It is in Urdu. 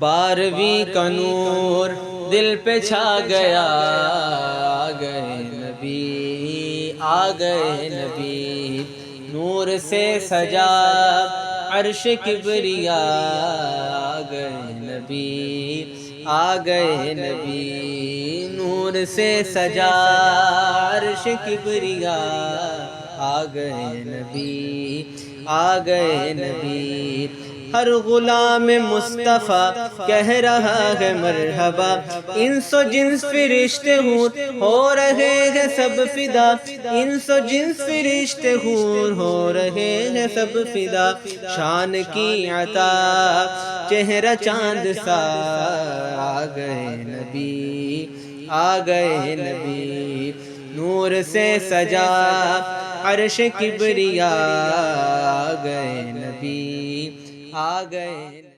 12ویں کا نور دل پہ چھا گیا، آ گئے نبی، آ گئے نبی، نور سے سجا عرش کبریا، آ گئے نبی، آ گئے نبی، نور سے سجا عرش کبریا، آ گئے نبی، آ گئے نبی۔ ہر غلام مصطفیٰ کہہ رہا ہے مرحبا، انس و جنس فرشتے حور ہو رہے ہیں سب فدا، انس و جنس فرشتے حور ہو رہے ہیں سب فدا، شان کی عطا چہرہ چاند سا، آ گئے نبی، آ گئے نبی، نور سے سجا عرش کبریا، آ گئے نبی، آ گئے۔